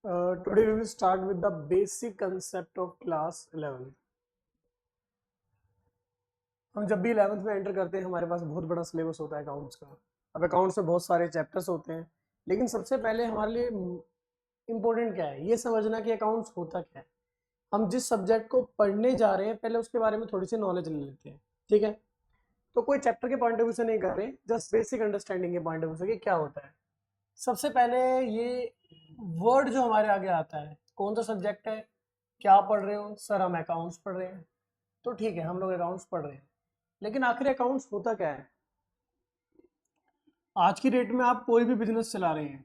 Today we will start with the basic concept of class 11. हम जब भी 11th में एंटर करते हैं हमारे पास बहुत बड़ा सिलेबस होता है अकाउंट्स का. अब अकाउंट्स में बहुत सारे चैप्टर्स होते हैं, लेकिन सबसे पहले हमारे लिए इम्पोर्टेंट क्या है ये समझना कि अकाउंट्स होता क्या है. हम जिस सब्जेक्ट को पढ़ने जा रहे हैं पहले उसके बारे में थोड़ी सी नॉलेज ले लेते हैं. ठीक है, तो कोई चैप्टर के पॉइंट ऑफ व्यू से नहीं कर रहे, जस्ट बेसिक अंडरस्टैंडिंग के पॉइंट ऑफ व्यू से कि क्या होता है. सबसे पहले ये वर्ड जो हमारे आगे आता है, कौन सा सब्जेक्ट है, क्या पढ़ रहे हो सर, हम अकाउंट्स पढ़ रहे हैं. तो ठीक है, हम लोग अकाउंट्स पढ़ रहे हैं, लेकिन आखिर अकाउंट्स होता क्या है. आज की डेट में आप कोई भी बिजनेस चला रहे हैं,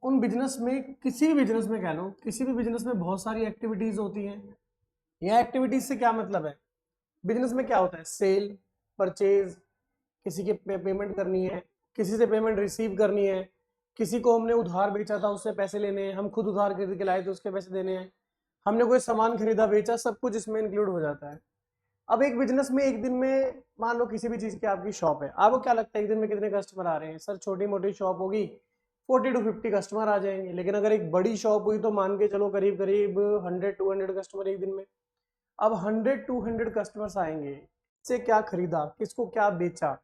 उन बिजनेस में, किसी भी बिजनेस में कह लो, किसी भी बिजनेस में बहुत सारी एक्टिविटीज होती हैं. यह एक्टिविटीज से क्या मतलब है, बिजनेस में क्या होता है, सेल, परचेज, किसी के पेमेंट करनी है, किसी से पेमेंट रिसीव करनी है, किसी को हमने उधार बेचा था उससे पैसे लेने हैं, हम खुद उधार खरीद के लाए थे उसके पैसे देने हैं, हमने कोई सामान खरीदा बेचा, सब कुछ इसमें इंक्लूड हो जाता है. अब एक बिजनेस में एक दिन में मान लो किसी भी चीज की आपकी शॉप है, आपको क्या लगता है एक दिन में कितने कस्टमर आ रहे हैं, सर छोटी मोटी शॉप होगी 40 to 50 कस्टमर आ जाएंगे. लेकिन अगर एक बड़ी शॉप हुई तो मान के चलो करीब करीब 100-200 कस्टमर एक दिन में. अब 100-200 कस्टमर्स आएंगे, इससे क्या खरीदा, किसको क्या बेचा,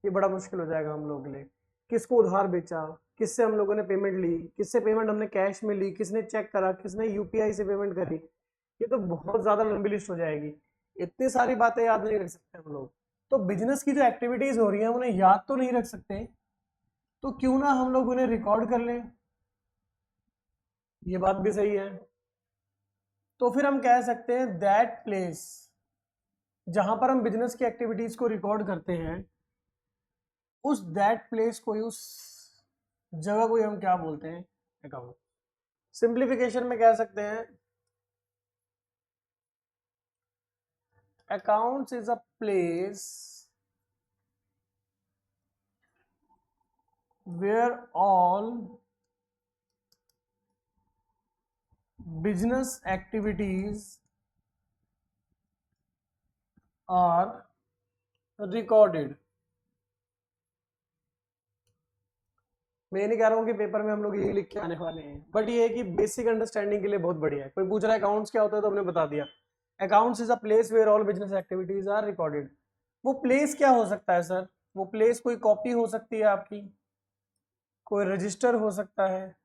ये बड़ा मुश्किल हो जाएगा हम लोगों के लिए. किसको उधार बेचा, किससे हम लोगों ने पेमेंट ली, किससे पेमेंट हमने कैश में ली, किसने चेक करा, किसने यूपीआई से पेमेंट करी, ये तो बहुत ज्यादा लंबी लिस्ट हो जाएगी. इतनी सारी बातें याद नहीं रख सकते हम लोग. तो बिजनेस की जो एक्टिविटीज हो रही है उन्हें याद तो नहीं रख सकते, तो क्यों ना हम लोग उन्हें रिकॉर्ड कर लें. ये बात भी सही है. तो फिर हम कह सकते हैं दैट प्लेस जहां पर हम बिजनेस की एक्टिविटीज को रिकॉर्ड करते हैं, उस दैट प्लेस को, उस जगह को हम क्या बोलते हैं, अकाउंट. सिंप्लीफिकेशन में कह सकते हैं accounts is a place where all business activities are recorded. मैं नहीं कह रहा हूँ कि पेपर में हम लोग यही लिख के आने वाले हैं, बट ये है कि बेसिक अंडरस्टैंडिंग के लिए बहुत बढ़िया है. कोई पूछ रहा है अकाउंट्स क्या होता है तो हमने बता दिया. Accounts is a place where all business activities are recorded. वो प्लेस क्या हो सकता है सर, वो प्लेस कोई कॉपी हो सकती है आपकी, कोई रजिस्टर हो सकता है,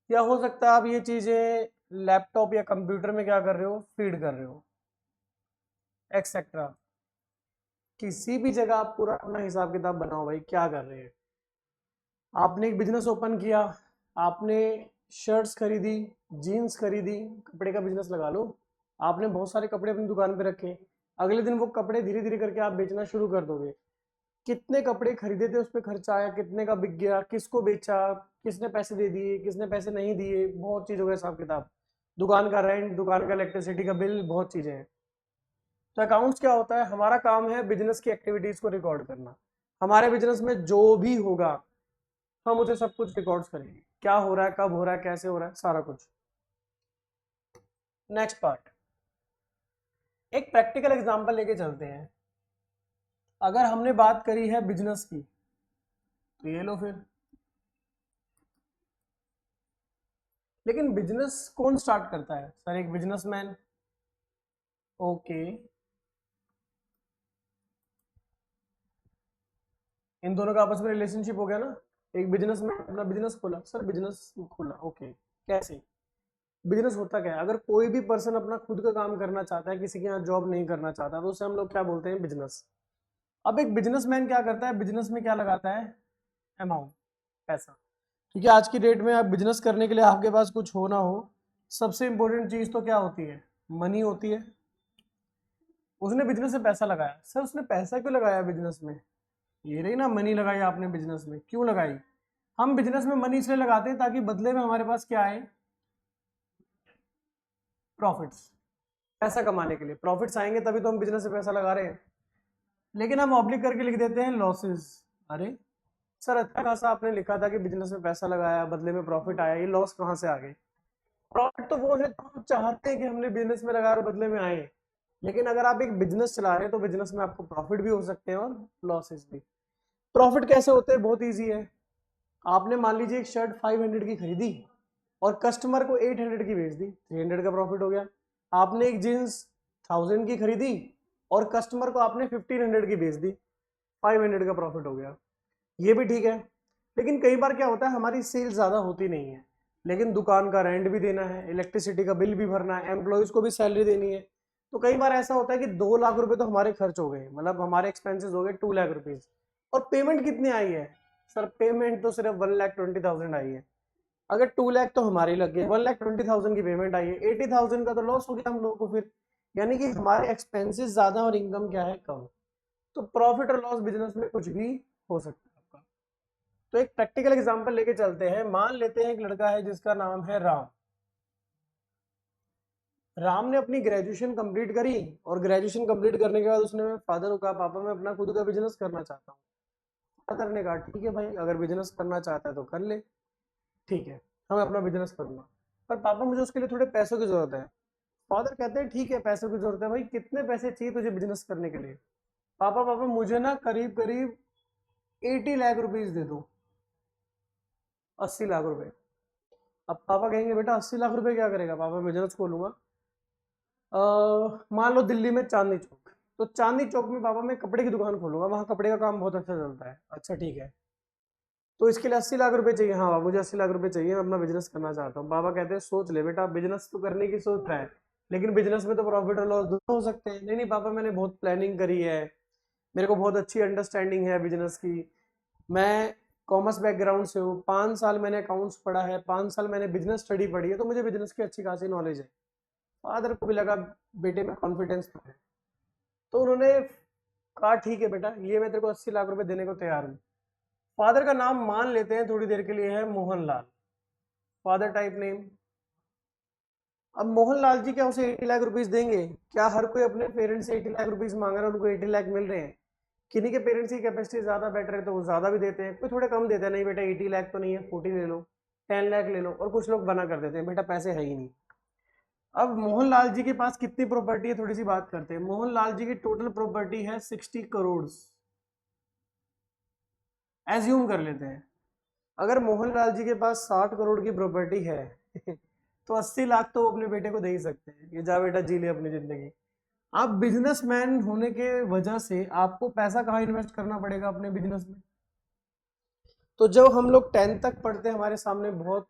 या हो सकता है आप ये चीजें लैपटॉप या कंप्यूटर में क्या कर रहे हो, फीड कर रहे हो, एक्सेट्रा. किसी भी जगह आप पूरा अपना हिसाब किताब बनाओ भाई, क्या कर रहे हैं. आपने एक बिजनेस ओपन किया, आपने शर्ट्स खरीदी, जीन्स खरीदी, कपड़े का बिजनेस लगा लो. आपने बहुत सारे कपड़े अपनी दुकान पे रखे, अगले दिन वो कपड़े धीरे धीरे करके आप बेचना शुरू कर दोगे. कितने कपड़े खरीदे थे, उस पर खर्चा आया, कितने का बिक गया, किसको बेचा, किसने पैसे दे दिए, किसने पैसे नहीं दिए, बहुत चीज़ों का हिसाब किताब, दुकान का रेंट, दुकान का इलेक्ट्रिसिटी का बिल, बहुत चीज़ें हैं. तो अकाउंट्स क्या होता है, हमारा काम है बिजनेस की एक्टिविटीज को रिकॉर्ड करना. हमारे बिजनेस में जो भी होगा हम उसे सब कुछ रिकॉर्ड करेंगे, क्या हो रहा है, कब हो रहा है, कैसे हो रहा है, सारा कुछ. नेक्स्ट पार्ट, एक प्रैक्टिकल एग्जांपल लेके चलते हैं. अगर हमने बात करी है बिजनेस की, तो ये लो फिर. लेकिन बिजनेस कौन स्टार्ट करता है सर, एक बिजनेसमैन. ओके, इन दोनों का आपस में रिलेशनशिप हो गया ना. एक बिजनेसमैन अपना बिजनेस खोला, सर बिजनेस खोला, ओके. कैसे बिजनेस होता क्या है, अगर कोई भी पर्सन अपना खुद का काम करना चाहता है, किसी के यहाँ जॉब नहीं करना चाहता, तो उसे हम लोग क्या बोलते हैं, बिजनेस. अब एक बिजनेसमैन क्या करता है, बिजनेस में क्या लगाता है, अमाउंट, पैसा. क्योंकि आज की डेट में आप बिजनेस करने के लिए आपके पास कुछ हो ना हो, सबसे इंपॉर्टेंट चीज तो क्या होती है, मनी होती है. उसने बिजनेस में पैसा लगाया, सर उसने पैसा क्यों लगाया बिजनेस में, ये रही ना मनी लगाई आपने बिजनेस में, क्यों लगाई. हम बिजनेस में मनी इसलिए लगाते हैं ताकि बदले में हमारे पास क्या आए, प्रॉफिट्स. पैसा कमाने के लिए प्रॉफिट्स आएंगे तभी तो हम बिजनेस में पैसा लगा रहे हैं. लेकिन हम ऑब्लिक करके लिख देते हैं लॉसेस. अरे सर अच्छा खासा आपने लिखा था कि बिजनेस में पैसा लगाया, बदले में प्रॉफिट आया, ये लॉस कहाँ से आ गए. प्रॉफिट तो वो है तो हम चाहते हैं कि हमने बिजनेस में लगाया और बदले में आए. लेकिन अगर आप एक बिजनेस चला रहे हैं तो बिजनेस में आपको प्रॉफिट भी हो सकते हैं और लॉसेस भी. प्रॉफिट कैसे होते हैं, बहुत ईजी है. आपने मान लीजिए एक शर्ट 500 की खरीदी और कस्टमर को 800 की बेच दी, 300 का प्रॉफिट हो गया। आपने एक जींस 1000 की खरीदी और कस्टमर को आपने 1500 की बेच दी, 500 का प्रॉफिट हो गया। ये भी ठीक है। लेकिन कई बार क्या होता है, हमारी सेल ज़्यादा होती नहीं है, लेकिन दुकान का रेंट भी देना है, इलेक्ट्रिसिटी का बिल भी भरना है, एम्प्लॉयज़ को भी सैलरी देनी है। तो कई बार ऐसा होता है कि 2 लाख रुपए तो हमारे खर्च हो गए, मतलब हमारे एक्सपेंसेस हो गए 2 लाख रुपीज़। और पेमेंट कितनी आई है सर? पेमेंट तो सिर्फ 1,20,000 आई है। अगर 2 लाख तो हमारे लग गए, 1,20,000 की पेमेंट आई है, 80,000 का तो लॉस हो गया हम लोगों को फिर। यानी कि हमारे एक्सपेंसेस ज़्यादा और इनकम क्या है, कम। तो प्रॉफिट और लॉस बिजनेस में कुछ भी हो सकता है आपका। तो एक प्रैक्टिकल एग्जांपल लेके चलते हैं। मान लेते हैं एक लड़का है जिसका नाम है राम। राम ने अपनी ग्रेजुएशन कंप्लीट करी और ग्रेजुएशन कंप्लीट करने के बाद उसने फादर को कहा, पापा मैं अपना खुद का बिजनेस करना चाहता हूँ। फादर ने कहा ठीक है भाई, अगर बिजनेस करना चाहता है तो कर ले, ठीक है हमें अपना बिजनेस करना, पर पापा मुझे उसके लिए थोड़े पैसों की जरूरत है। फादर कहते हैं ठीक है पैसों की जरूरत है भाई, कितने पैसे चाहिए तुझे बिजनेस करने के लिए? पापा पापा मुझे ना करीब करीब 80 लाख रुपीज दे दो, 80 लाख रुपए। अब पापा कहेंगे बेटा 80 लाख रुपए क्या करेगा? पापा बिजनेस खोलूंगा। मान लो दिल्ली में चांदनी चौक, तो चांदनी चौक में पापा मैं कपड़े की दुकान खोलूंगा, वहां कपड़े का काम बहुत अच्छा चलता है। अच्छा ठीक है, तो इसके लिए 80 लाख रुपए चाहिए। हाँ बाबा मुझे 80 लाख रुपए चाहिए, मैं अपना बिजनेस करना चाहता हूँ। बाबा कहते हैं सोच ले बेटा, बिजनेस तो करने की सोच रहा है, लेकिन बिजनेस में तो प्रॉफिट और लॉस दोनों हो सकते हैं। नहीं नहीं पापा मैंने बहुत प्लानिंग करी है, मेरे को बहुत अच्छी अंडरस्टैंडिंग है बिजनेस की, मैं कॉमर्स बैकग्राउंड से हूँ, 5 साल मैंने अकाउंट्स पढ़ा है, 5 साल मैंने बिजनेस स्टडी पढ़ी है, तो मुझे बिजनेस की अच्छी खासी नॉलेज है। फादर को भी लगा बेटे में कॉन्फिडेंस तो है, तो उन्होंने कहा ठीक है बेटा, ये मैं तेरे को 80 लाख रुपए देने को तैयार हूँ। फादर का नाम मान लेते हैं थोड़ी देर के लिए है मोहनलाल, फादर टाइप नेम। अब मोहनलाल जी क्या उसे 80 लाख रुपीज देंगे? क्या हर कोई अपने पेरेंट्स से 80 लाख रुपीज मांग रहा है, उनको 80 लाख मिल रहे हैं? किन्हीं के पेरेंट्स की कैपेसिटी ज्यादा बेटर है तो वो ज्यादा भी देते हैं, कोई थोड़े कम देते हैं, नहीं बेटा 80 लाख तो नहीं है, 40 ले लो, 10 लाख ले लो, और कुछ लोग बना कर देते हैं बेटा पैसे है ही नहीं। अब मोहनलाल जी के पास कितनी प्रॉपर्टी है, थोड़ी सी बात करते हैं। मोहनलाल जी की टोटल प्रॉपर्टी है 60 करोड़, एज्यूम कर लेते हैं। अगर मोहनलाल जी के पास 60 करोड़ की प्रॉपर्टी है तो 80 लाख तो वो अपने बेटे को दे ही सकते हैं, ये जा बेटा जी ले अपनी जिंदगी। आप बिजनेसमैन होने के वजह से आपको पैसा कहाँ इन्वेस्ट करना पड़ेगा? अपने बिजनेस में। तो जब हम लोग 10th तक पढ़ते हैं हमारे सामने बहुत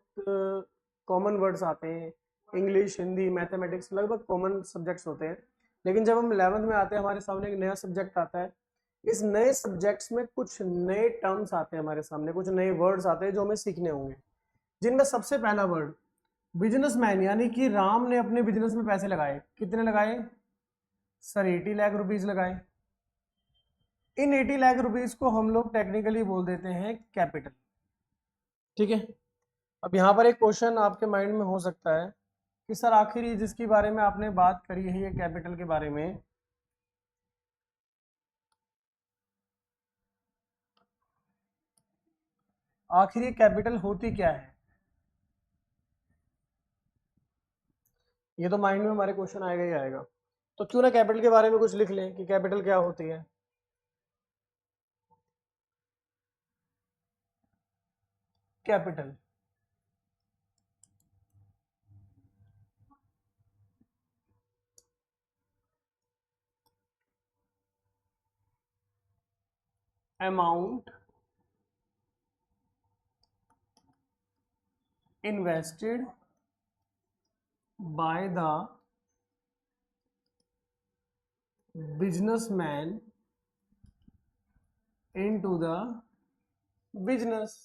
कॉमन वर्ड्स आते हैं, इंग्लिश हिंदी मैथमेटिक्स लगभग कॉमन सब्जेक्ट्स होते हैं। लेकिन जब हम 11th में आते हैं हमारे सामने एक नया सब्जेक्ट आता है। इस नए सब्जेक्ट्स में कुछ नए टर्म्स आते हैं हमारे सामने, कुछ नए वर्ड्स आते हैं जो हमें सीखने होंगे, जिनमें सबसे पहला वर्ड बिजनेसमैन, यानी कि राम ने अपने बिजनेस में पैसे लगाए। कितने लगाए सर? 80 लाख रुपीज लगाए। इन 80 लाख रुपीज को हम लोग टेक्निकली बोल देते हैं कैपिटल, ठीक है। अब यहाँ पर एक क्वेश्चन आपके माइंड में हो सकता है कि सर आखिर ये जिसके बारे में आपने बात करी है ये कैपिटल के बारे में, आखिर ये कैपिटल होती क्या है? ये तो माइंड में हमारे क्वेश्चन आएगा ही आएगा। तो क्यों ना कैपिटल के बारे में कुछ लिख लें कि कैपिटल क्या होती है। Capital amount invested by the businessman into the business.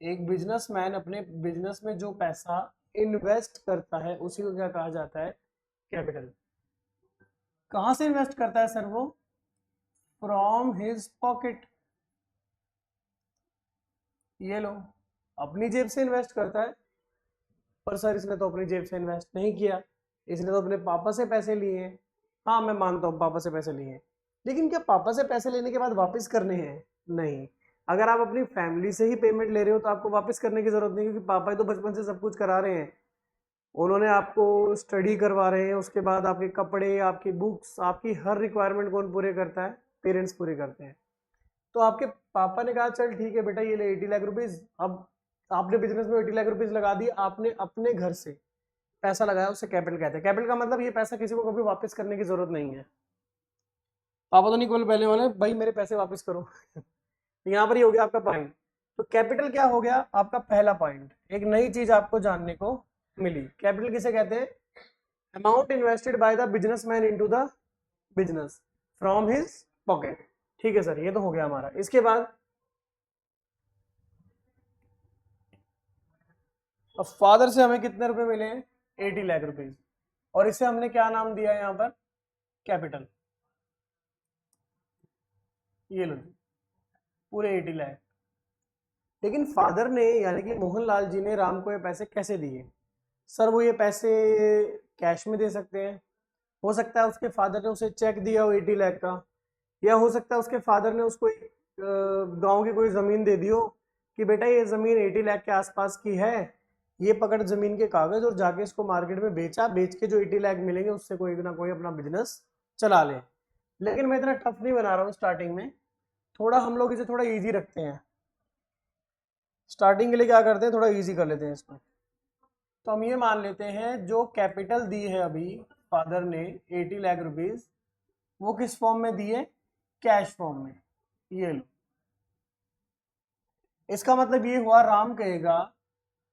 एक बिजनेसमैन अपने बिजनेस में जो पैसा इन्वेस्ट करता है उसी को क्या कहा जाता है? कैपिटल। कहां से इन्वेस्ट करता है सर वो? From his pocket. ये लो, अपनी जेब से इन्वेस्ट करता है। पर सर इसने तो अपनी जेब से इन्वेस्ट नहीं किया, इसने तो अपने पापा से पैसे लिए हैं। हाँ मैं मानता हूँ पापा से पैसे लिए हैं, लेकिन क्या पापा से पैसे लेने के बाद वापस करने हैं? नहीं। अगर आप अपनी फैमिली से ही पेमेंट ले रहे हो तो आपको वापस करने की जरूरत नहीं, क्योंकि पापा ही तो बचपन से सब कुछ करा रहे हैं। उन्होंने आपको स्टडी करवा रहे हैं, उसके बाद आपके कपड़े, आपकी बुक्स, आपकी हर रिक्वायरमेंट कौन पूरे करता है? पेरेंट्स पूरे करते हैं। तो आपके पापा ने कहा चल ठीक है बेटा ये ले 80 लाख रुपीज। अब आपने बिजनेस में 80 लाख रुपीज लगा दिए, आपने अपने घर से पैसा लगाया, उससे कैपिटल कहते हैं। कैपिटल का मतलब ये पैसा किसी को कभी वापस करने की जरूरत नहीं है। पापा तो नहीं बोले पहले वाले भाई मेरे पैसे वापस करो यहाँ पर ही हो गया आपका पॉइंट। तो कैपिटल क्या हो गया आपका पहला पॉइंट, एक नई चीज आपको जानने को मिली। कैपिटल किसे कहते हैं? Amount invested by the businessman into the business from his pocket. ठीक है सर, ये तो हो गया हमारा। इसके बाद अब फादर से हमें कितने रुपए मिले हैं? 80 लाख रुपीज, और इसे हमने क्या नाम दिया है यहाँ पर? कैपिटल। ये लो पूरे 80 लाख। लेकिन फादर ने यानी कि मोहनलाल जी ने राम को ये पैसे कैसे दिए? सर वो ये पैसे कैश में दे सकते हैं, हो सकता है उसके फादर ने उसे चेक दिया हो 80 लाख का, या हो सकता है उसके फादर ने उसको एक गांव की कोई ज़मीन दे दी हो कि बेटा ये ज़मीन 80 लाख के आसपास की है, ये पकड़ ज़मीन के कागज़ और जाके इसको मार्केट में बेचा, बेच के जो 80 लाख मिलेंगे उससे कोई ना कोई अपना बिजनेस चला ले। लेकिन मैं इतना टफ नहीं बना रहा हूँ स्टार्टिंग में, थोड़ा हम लोग इसे थोड़ा ईजी रखते हैं। स्टार्टिंग के लिए क्या करते हैं, थोड़ा ईजी कर लेते हैं इसको। तो हम ये मान लेते हैं जो कैपिटल दी है अभी फादर ने 80 लाख रुपीज, वो किस फॉर्म में दी है? कैश फॉर्म में। ये लो, इसका मतलब ये हुआ राम कहेगा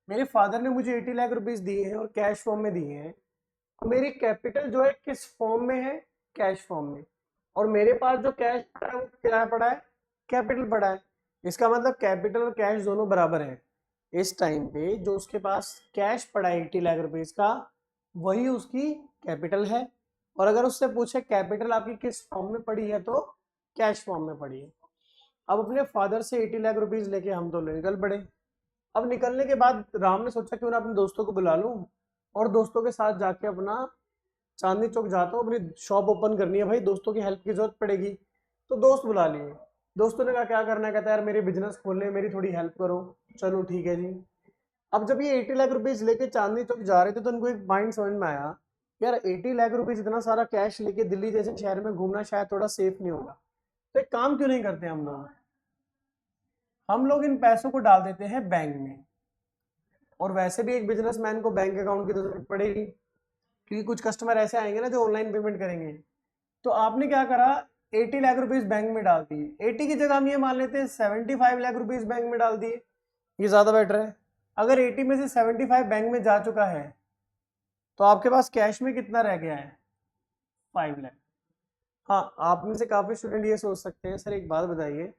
मेरे फादर ने मुझे 80 लाख रुपीज दिए हैं और कैश फॉर्म में दिए हैं, तो मेरी कैपिटल जो है किस फॉर्म में है? कैश फॉर्म में। और मेरे पास जो कैश पड़ा है वो क्या पड़ा है? कैपिटल पड़ा है। इसका मतलब कैपिटल और कैश दोनों बराबर हैं। इस टाइम पे जो उसके पास कैश पड़ा है 80 लाख रुपीज का, वही उसकी कैपिटल है। और अगर उससे पूछे कैपिटल आपकी किस फॉर्म में पड़ी है, तो कैश फॉर्म में पड़ी है। अब अपने फादर से 80 लाख रुपीज लेके हम तो निकल पड़े। अब निकलने के बाद राम ने सोचा क्यों ना अपने दोस्तों को बुला लूं, और दोस्तों के साथ जाके अपना चांदनी चौक जाता हूँ, अपनी शॉप ओपन करनी है भाई, दोस्तों की हेल्प की जरूरत पड़ेगी। तो दोस्त बुला लिए। दोस्तों ने कहा क्या करना है? कहता है यार मेरे बिजनेस खोलने, मेरी थोड़ी हेल्प करो। चलो ठीक है जी। अब जब ये 80 लाख रुपीज लेके चांदनी चौक जा रहे थे तो उनको एक माइंड समझ में आया, यार 80 लाख रुपीज इतना सारा कैश लेके दिल्ली जैसे शहर में घूमना शायद थोड़ा सेफ नहीं होगा। तो एक काम क्यों नहीं करते हम लोग इन पैसों को डाल देते हैं बैंक में। और वैसे भी एक बिजनेसमैन को बैंक अकाउंट की जरूरत पड़ेगी, क्योंकि कुछ कस्टमर ऐसे आएंगे ना जो ऑनलाइन पेमेंट करेंगे। तो आपने क्या करा? 80 लाख रुपीज बैंक में डाल दिए। 80 की जगह हम ये मान लेते हैं 75 लाख रुपीज बैंक में डाल दिए, ये ज्यादा बेटर है। अगर 80 में से 75 बैंक में जा चुका है, तो आपके पास कैश में कितना रह गया है? 5 लाख। हाँ, आप में से काफी स्टूडेंट ये सोच सकते हैं सर एक बात बताइए,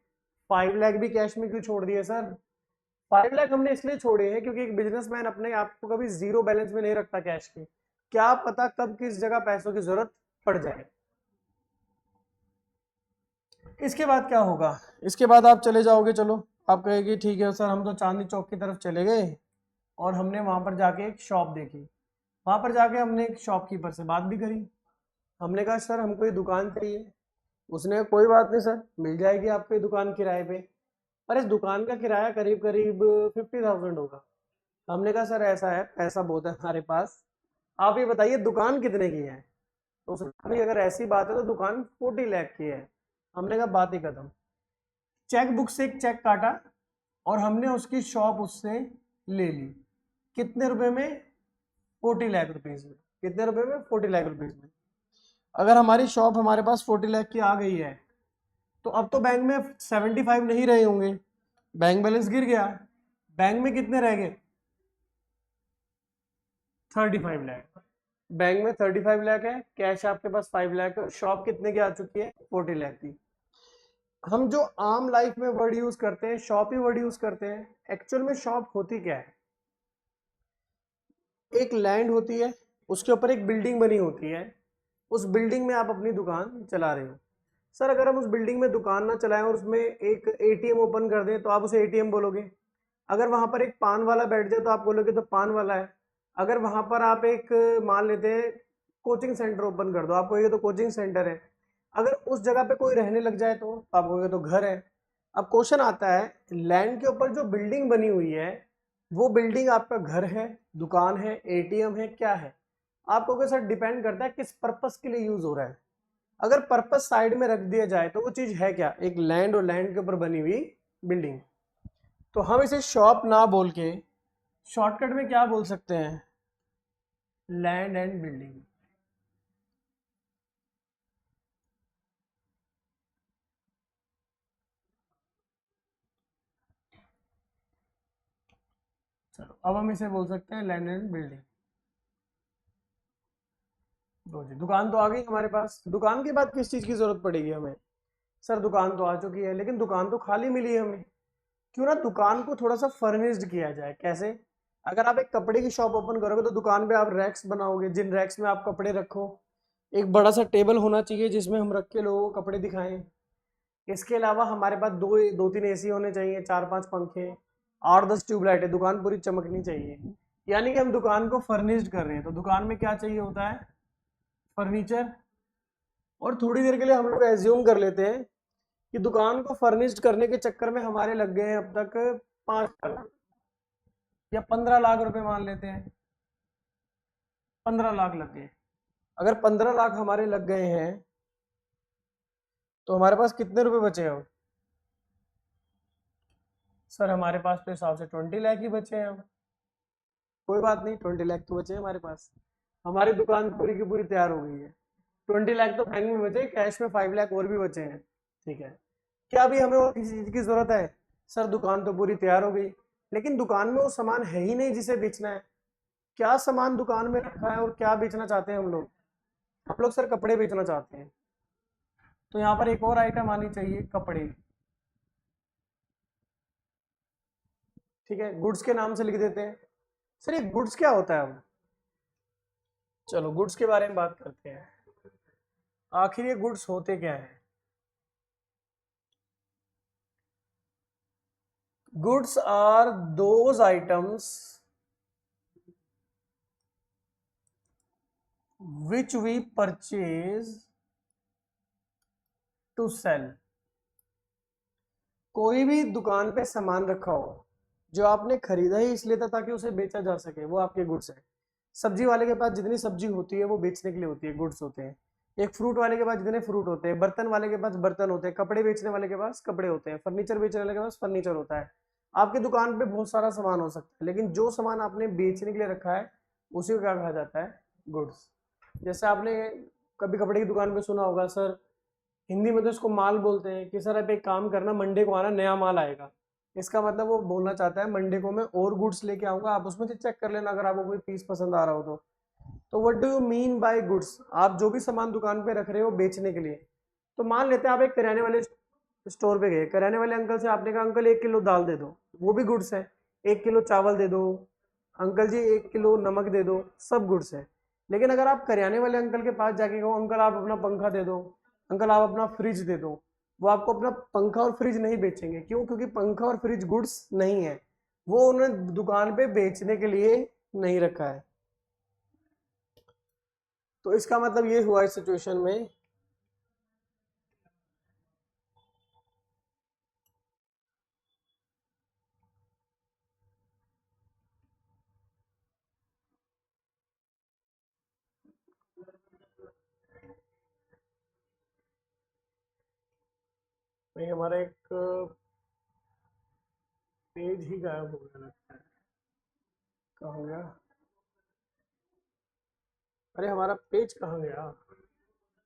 5 लाख भी कैश में क्यों छोड़ दिए सर? 5 लाख हमने इसलिए छोड़े हैं क्योंकि एक बिजनेसमैन अपने आप को कभी जीरो बैलेंस में नहीं रखता कैश के। क्या पता कब किस जगह पैसों की जरूरत पड़ जाए। इसके बाद क्या होगा? इसके बाद आप चले जाओगे, चलो आप कहेगी ठीक है सर हम तो चांदनी चौक की तरफ चले गए और हमने वहां पर जाके एक शॉप देखी। वहां पर जाके हमने एक शॉपकीपर से बात भी करी। हमने कहा सर हमको ये दुकान चाहिए। उसने कहा, कोई बात नहीं सर, मिल जाएगी आपको ये दुकान किराए पे, पर इस दुकान का किराया करीब करीब 50,000 होगा। हमने कहा सर ऐसा है, पैसा बहुत है हमारे पास, आप ये बताइए दुकान कितने की है? तो उसने कहा, भाई अगर ऐसी बात है तो दुकान 40 लाख की है। हमने कहा बात ही खत्म। चेक बुक से एक चेक काटा और हमने उसकी शॉप उससे ले ली। कितने रुपए में? 40 लाख रुपीज में। कितने रुपए में? 40 लाख रुपीज में। अगर हमारी शॉप हमारे पास 40 लाख की आ गई है, तो अब तो बैंक में 75 नहीं रहे होंगे, बैंक बैलेंस गिर गया। बैंक में कितने रह गए? 35 लाख। बैंक में 35 लाख है, कैश आपके पास 5 लाख है, शॉप कितने की आ चुकी है? 40 लाख की। हम जो आम लाइफ में वर्ड यूज करते हैं शॉप ही वर्ड यूज करते हैं, एक्चुअल में शॉप होती क्या है? एक लैंड होती है, उसके ऊपर एक बिल्डिंग बनी होती है, उस बिल्डिंग में आप अपनी दुकान चला रहे हो। सर अगर हम उस बिल्डिंग में दुकान ना चलाएं और उसमें एक एटीएम ओपन कर दें तो आप उसे एटीएम बोलोगे। अगर वहां पर एक पान वाला बैठ जाए तो आप बोलोगे तो पान वाला है। अगर वहां पर आप एक मान लेते हैं कोचिंग सेंटर ओपन कर दो, आप कहोगे तो कोचिंग सेंटर है। अगर उस जगह पे कोई रहने लग जाए तो आप कहोगे तो घर है। अब क्वेश्चन आता है, लैंड के ऊपर जो बिल्डिंग बनी हुई है वो बिल्डिंग आपका घर है, दुकान है, एटीएम है, क्या है? आप कहोगे सर डिपेंड करता है किस पर्पस के लिए यूज हो रहा है। अगर पर्पस साइड में रख दिया जाए तो वो चीज है क्या, एक लैंड और लैंड के ऊपर बनी हुई बिल्डिंग। तो हम इसे शॉप ना बोल के शॉर्टकट में क्या बोल सकते हैं, लैंड एंड बिल्डिंग। चलो अब हम इसे बोल सकते हैं लैंड एंड बिल्डिंग। लो जी, दुकान तो आ गई हमारे पास। दुकान के बाद किस चीज की जरूरत पड़ेगी हमें, सर दुकान तो आ चुकी है लेकिन दुकान तो खाली मिली है हमें, क्यों ना दुकान को थोड़ा सा फर्निश्ड किया जाए। कैसे, अगर आप एक कपड़े की शॉप ओपन करोगे तो दुकान पे आप रैक्स बनाओगे, जिन रैक्स में आप कपड़े रखो। एक बड़ा सा टेबल होना चाहिए जिसमें हम रख के लोगों को कपड़े दिखाएं। इसके अलावा हमारे पास दो दो तीन एसी होने चाहिए, चार पांच पंखे, 8-10 ट्यूबलाइट है, दुकान पूरी चमकनी चाहिए। यानी कि हम दुकान को फर्निश्ड कर रहे हैं। तो दुकान में क्या चाहिए होता है, फर्नीचर। और थोड़ी देर के लिए हम लोग एज्यूम कर लेते हैं कि दुकान को फर्निश्ड करने के चक्कर में हमारे लग गए हैं अब तक 5 लाख या 15 लाख रुपए, मान लेते हैं 15 लाख लग गए। अगर 15 लाख हमारे लग गए हैं तो हमारे पास कितने रुपए बचे अब, सर हमारे पास तो हिसाब से 20 लाख ही बचे हैं अब। कोई बात नहीं, 20 लाख तो बचे हैं हमारे पास। हमारी दुकान पूरी की पूरी तैयार हो गई है। 20 लाख तो बैंक में बचे, कैश में 5 लाख और भी बचे हैं। ठीक है, क्या अभी हमें और किसी चीज की जरूरत है, सर दुकान तो पूरी तैयार हो गई लेकिन दुकान में वो सामान है ही नहीं जिसे बेचना है। क्या सामान दुकान में रखा है और क्या बेचना चाहते हैं हम लोग, हम लोग सर कपड़े बेचना चाहते हैं। तो यहाँ पर एक और आइटम आनी चाहिए, कपड़े। ठीक है, गुड्स के नाम से लिख देते हैं। सर ये गुड्स क्या होता है अब, चलो गुड्स के बारे में बात करते हैं। आखिर ये गुड्स होते क्या है। Goods are those items which we purchase to sell। कोई भी दुकान पे सामान रखा हो जो आपने खरीदा ही इसलिए था ताकि उसे बेचा जा सके, वो आपके गुड्स है। सब्जी वाले के पास जितनी सब्जी होती है वो बेचने के लिए होती है, गुड्स होते हैं। एक फ्रूट वाले के पास जितने फ्रूट होते हैं, बर्तन वाले के पास बर्तन होते हैं, कपड़े बेचने वाले के पास कपड़े होते हैं, फर्नीचर बेचने वाले के पास फर्नीचर होता है। आपकी दुकान पे बहुत सारा सामान हो सकता है लेकिन जो सामान आपने बेचने के लिए रखा है उसी को क्या कहा जाता है, गुड्स। जैसे आपने कभी कपड़े की दुकान पे सुना होगा, सर हिंदी में तो इसको माल बोलते हैं, कि सर अब एक काम करना, मंडे को आना, नया माल आएगा। इसका मतलब वो बोलना चाहता है मंडे को मैं और गुड्स लेके आऊंगा, आप उसमें से चेक कर लेना अगर आपको कोई पीस पसंद आ रहा हो तो what do you mean by goods, आप जो भी सामान दुकान पे रख रहे हो बेचने के लिए। तो मान लेते हैं आप एक किराने वाले स्टोर पे गए, किराने वाले अंकल से आपने कहा अंकल 1 किलो दाल दे दो, वो भी गुड्स है। 1 किलो चावल दे दो, अंकल जी 1 किलो नमक दे दो, सब गुड्स है। लेकिन अगर आप करियाने वाले अंकल के पास जाके कहो अंकल आप अपना पंखा दे दो, अंकल आप अपना फ्रिज दे दो, वो आपको अपना पंखा और फ्रिज नहीं बेचेंगे। क्यों, क्योंकि पंखा और फ्रिज गुड्स नहीं है, वो उन्होंने दुकान पे बेचने के लिए नहीं रखा है। तो इसका मतलब ये हुआ इस सिचुएशन में, भाई हमारा एक पेज ही गायब हो गया लगता है, कहाँ गया, अरे हमारा पेज कहाँ गया,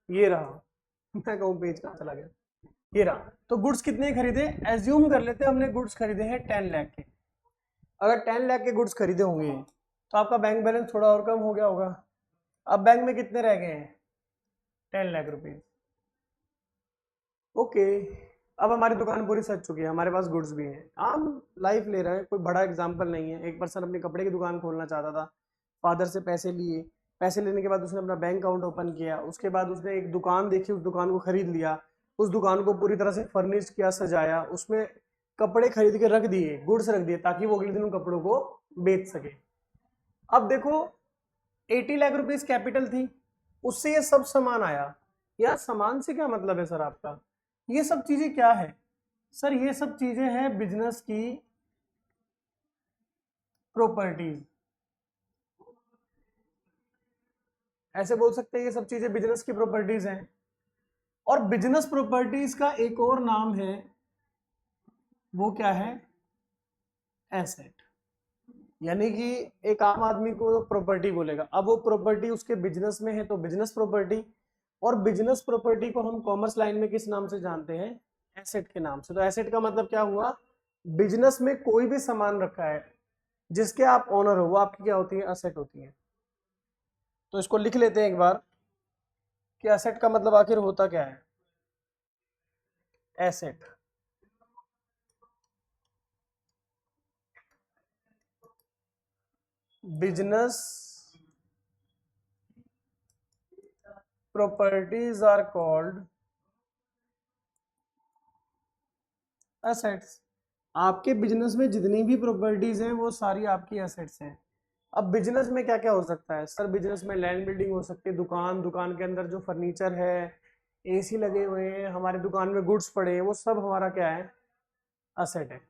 ये रहा। मैं कहूँ पेज कहाँ चला गया, ये रहा। तो गुड्स कितने खरीदे, एज्यूम कर लेते हैं हमने गुड्स खरीदे हैं 10 लाख के। अगर 10 लाख के गुड्स खरीदे होंगे तो आपका बैंक बैलेंस थोड़ा और कम हो गया होगा। अब बैंक में कितने रह गए हैं, 10 लाख रुपीज। ओके, अब हमारी दुकान पूरी सज चुकी है, हमारे पास गुड्स भी हैं। आम लाइफ ले रहे हैं, कोई बड़ा एग्जाम्पल नहीं है। एक पर्सन अपनी कपड़े की दुकान खोलना चाहता था, फादर से पैसे लिए, पैसे लेने के बाद उसने अपना बैंक अकाउंट ओपन किया, उसके बाद उसने एक दुकान देखी, उस दुकान को खरीद लिया, उस दुकान को पूरी तरह से फर्निश किया, सजाया, उसमें कपड़े खरीद के रख दिए, गुड्स रख दिए ताकि वो अगले दिन उन कपड़ों को बेच सके। अब देखो 80 लाख रुपीज कैपिटल थी, उससे ये सब सामान आया। यार सामान से क्या मतलब है सर आपका, ये सब चीजें क्या है, सर ये सब चीजें हैं बिजनेस की प्रॉपर्टीज। ऐसे बोल सकते हैं ये सब चीजें बिजनेस की प्रॉपर्टीज हैं। और बिजनेस प्रॉपर्टीज का एक और नाम है, वो क्या है? एसेट। यानी कि एक आम आदमी को प्रॉपर्टी बोलेगा, अब वो प्रॉपर्टी उसके बिजनेस में है तो बिजनेस प्रॉपर्टी, और बिजनेस प्रॉपर्टी को हम कॉमर्स लाइन में किस नाम से जानते हैं? एसेट के नाम से। तो एसेट का मतलब क्या हुआ? बिजनेस में कोई भी सामान रखा है जिसके आप ओनर हो, वो आपकी क्या होती है? एसेट होती है। तो इसको लिख लेते हैं एक बार कि एसेट का मतलब आखिर होता क्या है? Asset, business properties are called assets। आपके बिजनेस में जितनी भी प्रॉपर्टीज हैं वो सारी आपकी एसेट्स हैं। अब बिजनेस में क्या क्या हो सकता है सर? बिजनेस में लैंड बिल्डिंग हो सकती है, दुकान, दुकान के अंदर जो फर्नीचर है, एसी लगे हुए हैं, हमारी दुकान में गुड्स पड़े हैं, वो सब हमारा क्या है? असेट है।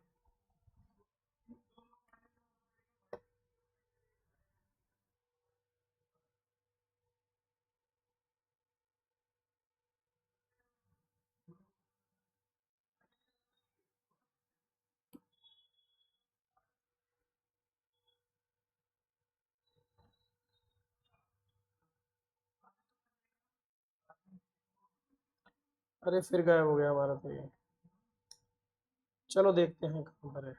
अरे फिर गायब हो गया हमारा तो ये। चलो देखते हैं कहाँ पर है।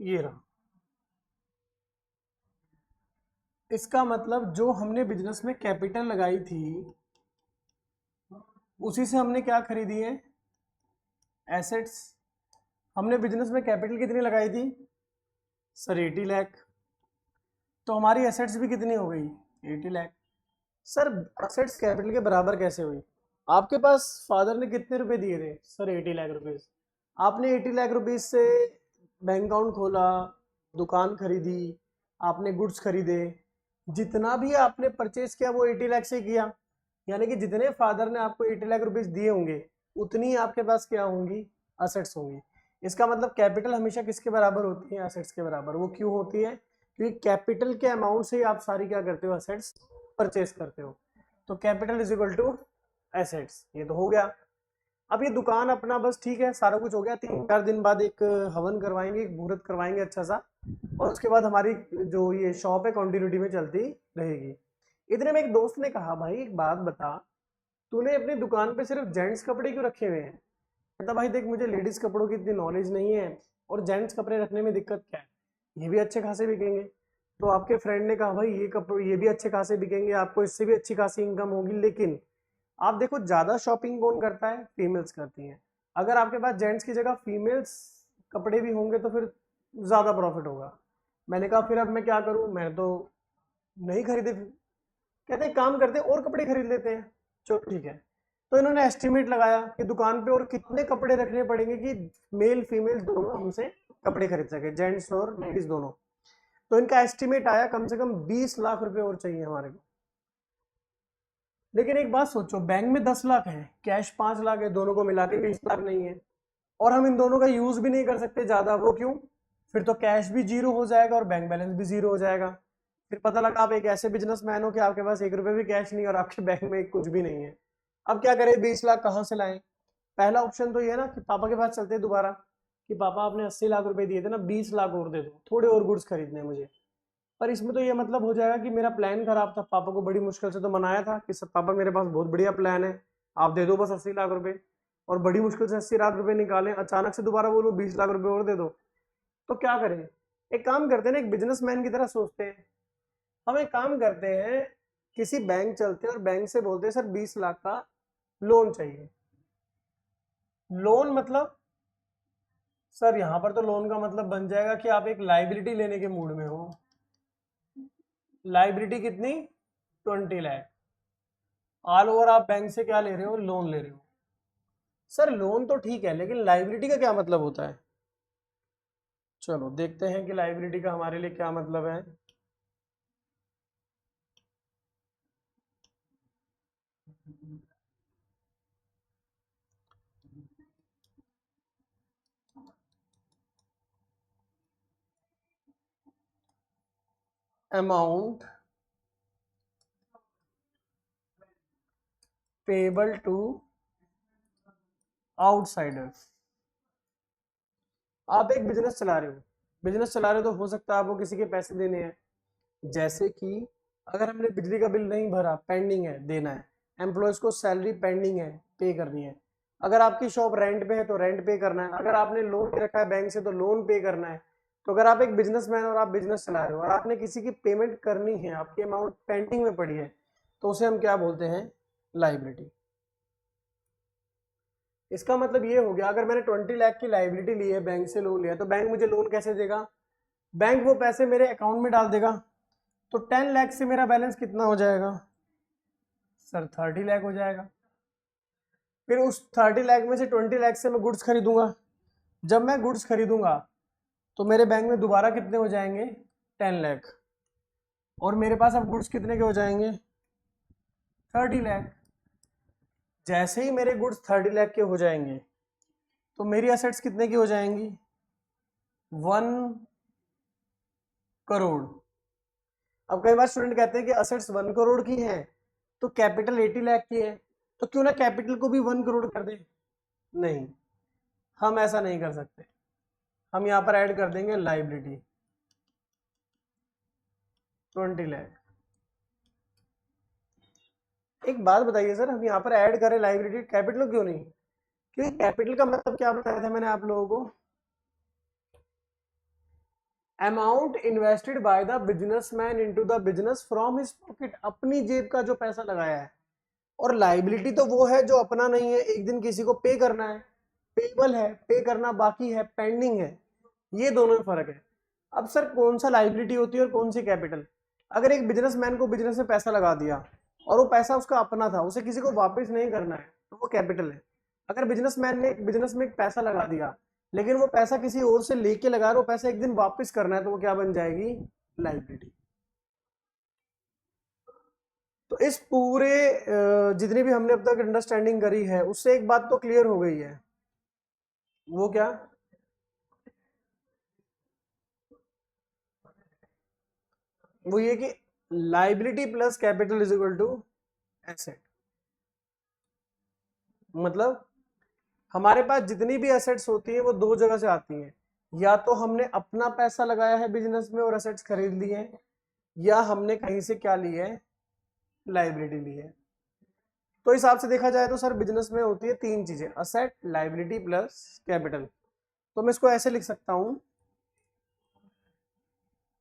ये रहा। इसका मतलब जो हमने बिजनेस में कैपिटल लगाई थी, उसी से हमने क्या खरीदी है? एसेट्स। हमने बिजनेस में कैपिटल कितनी लगाई थी सर? 80 लाख। तो हमारी एसेट्स भी कितनी हो गई? 80 लाख। सर एसेट्स कैपिटल के बराबर कैसे हुई? आपके पास फादर ने कितने रुपए दिए थे सर? 80 लाख रुपीज। आपने 80 लाख रुपीज से बैंक अकाउंट खोला, दुकान खरीदी, आपने गुड्स खरीदे, जितना भी आपने परचेज किया वो 80 लाख से किया। यानी कि जितने फादर ने आपको 80 लाख रुपीज दिए होंगे, उतनी आपके पास क्या होंगी? असेट्स होंगी। इसका मतलब कैपिटल हमेशा किसके बराबर होती है? असेट्स के बराबर। वो क्यों होती है? क्योंकि कैपिटल के अमाउंट से ही आप सारी क्या करते हो? असेट्स परचेज करते हो। तो capital is equal to assets. ये तो हो गया। अब ये दुकान अपना बस ठीक है, सारा कुछ हो गया। 3-4 दिन बाद एक हवन करवाएंगे, एक मुहूर्त करवाएंगे अच्छा सा, और उसके बाद हमारी जो ये शॉप है कंटिन्यूटी में चलती रहेगी। इतने में एक दोस्त ने कहा, भाई एक बात बता, तूने अपनी दुकान पे सिर्फ जेंट्स कपड़े क्यों रखे हुए हैं? कहता भाई देख, मुझे लेडीज कपड़ों की इतनी नॉलेज नहीं है, और जेंट्स कपड़े रखने में दिक्कत क्या है? ये भी अच्छे खासे बिकेंगे। तो आपके फ्रेंड ने कहा, भाई ये कपड़े ये भी अच्छे खासे बिकेंगे, आपको इससे भी अच्छी खासी इनकम होगी, लेकिन आप देखो ज्यादा शॉपिंग कौन करता है? फीमेल्स करती हैं। अगर आपके पास जेंट्स की जगह फीमेल्स कपड़े भी होंगे तो फिर ज्यादा प्रॉफिट होगा। मैंने कहा फिर अब मैं क्या करूं, मैं तो नहीं खरीदे फिर। कहते हैं काम करते हैं और कपड़े खरीद लेते हैं। चलो ठीक है। तो इन्होंने एस्टिमेट लगाया कि दुकान पे और कितने कपड़े रखने पड़ेंगे कि मेल फीमेल दोनों हमसे कपड़े खरीद सके, जेंट्स और लेडीज दोनों। तो इनका एस्टिमेट आया कम से कम 20 लाख रुपए और चाहिए हमारे को। लेकिन एक बात सोचो, बैंक में 10 लाख है, कैश 5 लाख है, दोनों को मिला के 20 लाख नहीं है, और हम इन दोनों का यूज भी नहीं कर सकते ज्यादा। वो क्यों? फिर तो कैश भी जीरो हो जाएगा और बैंक बैलेंस भी जीरो हो जाएगा। फिर पता लगा आप एक ऐसे बिजनेसमैन हो कि आपके पास 1 रुपए भी कैश नहीं और आपके बैंक में कुछ भी नहीं है। अब क्या करें? 20 लाख कहाँ से लाएं? पहला ऑप्शन तो ये है ना कि पापा के पास चलते हैं दोबारा, कि पापा आपने 80 लाख रुपए दिए थे ना, 20 लाख और दे दो, थोड़े और गुड्स खरीदने हैं मुझे। पर इसमें तो ये मतलब हो जाएगा कि मेरा प्लान खराब था, पापा को बड़ी मुश्किल से तो मनाया था कि सब पापा मेरे पास बहुत बढ़िया प्लान है, आप दे दो बस 80 लाख रुपए। और बड़ी मुश्किल से 80 लाख रुपए निकाले, अचानक से दोबारा बोलो 20 लाख रुपए और दे दो। तो क्या करें? एक काम करते हैं ना, एक बिजनेसमैन की तरह सोचते हैं। हम एक काम करते हैं, किसी बैंक चलते हैं और बैंक से बोलते हैं सर 20 लाख का लोन चाहिए। लोन मतलब सर यहाँ पर तो लोन का मतलब बन जाएगा कि आप एक लाइबिलिटी लेने के मूड में हो। लाइबिलिटी कितनी? 20 लाख। ऑल ओवर आप बैंक से क्या ले रहे हो? लोन ले रहे हो। सर लोन तो ठीक है, लेकिन लाइबिलिटी का क्या मतलब होता है? चलो देखते हैं कि लाइबिलिटी का हमारे लिए क्या मतलब है। Amount payable to outsiders. आप एक बिजनेस चला रहे हो तो हो सकता है आपको किसी के पैसे देने हैं, जैसे कि अगर हमने बिजली का बिल नहीं भरा, पेंडिंग है, देना है, एम्प्लॉयज को सैलरी पेंडिंग है, पे करनी है, अगर आपकी शॉप रेंट पे है तो रेंट पे करना है, अगर आपने लोन पे रखा है बैंक से तो लोन पे करना है। तो अगर आप एक बिजनेसमैन और आप बिजनेस चला रहे हो और आपने किसी की पेमेंट करनी है, आपकी अमाउंट पेंडिंग में पड़ी है, तो उसे हम क्या बोलते हैं, लायबिलिटी। इसका मतलब ये हो गया, अगर मैंने 20 लाख की लायबिलिटी ली है, बैंक से लोन लिया, तो बैंक मुझे लोन कैसे देगा, बैंक वो पैसे मेरे अकाउंट में डाल देगा। तो 10 लाख से मेरा बैलेंस कितना हो जाएगा सर, 30 लाख हो जाएगा। फिर उस 30 लाख में से 20 लाख से मैं गुड्स खरीदूंगा। जब मैं गुड्स खरीदूंगा तो मेरे बैंक में दोबारा कितने हो जाएंगे, 10 लाख, और मेरे पास अब गुड्स कितने के हो जाएंगे, 30 लाख। जैसे ही मेरे गुड्स 30 लाख के हो जाएंगे तो मेरी असेट्स कितने की हो जाएंगी, 1 करोड़। अब कई बार स्टूडेंट कहते हैं कि असेट्स 1 करोड़ की हैं तो कैपिटल 80 लाख की है, तो क्यों ना कैपिटल को भी 1 करोड़ कर दे। नहीं, हम ऐसा नहीं कर सकते, हम यहां पर ऐड कर देंगे लायबिलिटी 20 लाख। एक बात बताइए सर, हम यहाँ पर ऐड करें लायबिलिटी, कैपिटल क्यों नहीं, क्योंकि कैपिटल का मतलब क्या बताया था मैंने आप लोगों को, amount invested by the businessman into the business from his pocket, अपनी जेब का जो पैसा लगाया है। और लायबिलिटी तो वो है जो अपना नहीं है, एक दिन किसी को पे करना है, पेबल है, पे करना बाकी है, पेंडिंग है, ये दोनों में फर्क है। अब सर कौन सा लायबिलिटी होती है और कौन सी कैपिटल। अगर एक बिजनेसमैन को बिजनेस में पैसा लगा दिया और वो पैसा उसका अपना था, उसे किसी को वापस नहीं करना है, तो वो कैपिटल है। अगर बिजनेसमैन ने बिजनेस में एक पैसा लगा दिया लेकिन वो पैसा किसी और से लेके लगा रहा, वो पैसा एक दिन वापस करना है, तो वो क्या बन जाएगी, लायबिलिटी। तो इस पूरे जितनी भी हमने अब तक अंडरस्टैंडिंग करी है उससे एक बात तो क्लियर हो गई है, वो क्या, वो ये कि liability plus capital is equal to asset. मतलब हमारे पास जितनी भी एसेट्स होती है वो दो जगह से आती हैं, या तो हमने अपना पैसा लगाया है बिजनेस में और एसेट्स खरीद लिए हैं, या हमने कहीं से क्या ली है, लायबिलिटी ली है। तो इस हिसाब से देखा जाए तो सर बिजनेस में होती है तीन चीजें, असेट, लायबिलिटी प्लस कैपिटल। तो मैं इसको ऐसे लिख सकता हूं,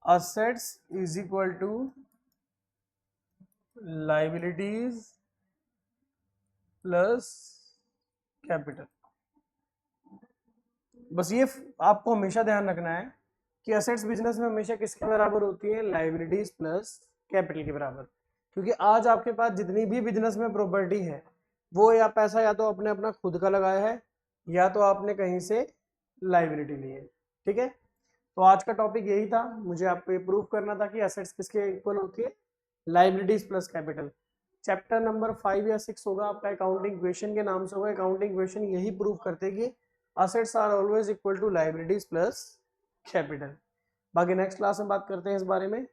assets is equal to liabilities plus capital। बस ये आपको हमेशा ध्यान रखना है कि असेट्स बिजनेस में हमेशा किसके बराबर होती है, लायबिलिटीज प्लस कैपिटल के बराबर। क्योंकि आज आपके पास जितनी भी बिजनेस में प्रॉपर्टी है वो या पैसा या तो आपने अपना खुद का लगाया है या तो आपने कहीं से लायबिलिटी ली है। ठीक है, तो आज का टॉपिक यही था, मुझे आपको ये प्रूव करना था कि असेट्स किसके इक्वल होती है, liabilities plus capital. Chapter number 5 या 6 होगा आपका, अकाउंटिंग क्वेश्चन के नाम से होगा। अकाउंटिंग क्वेश्चन यही प्रूव करते कि assets are always equal to liabilities plus capital. बाकी नेक्स्ट क्लास में बात करते हैं इस बारे में।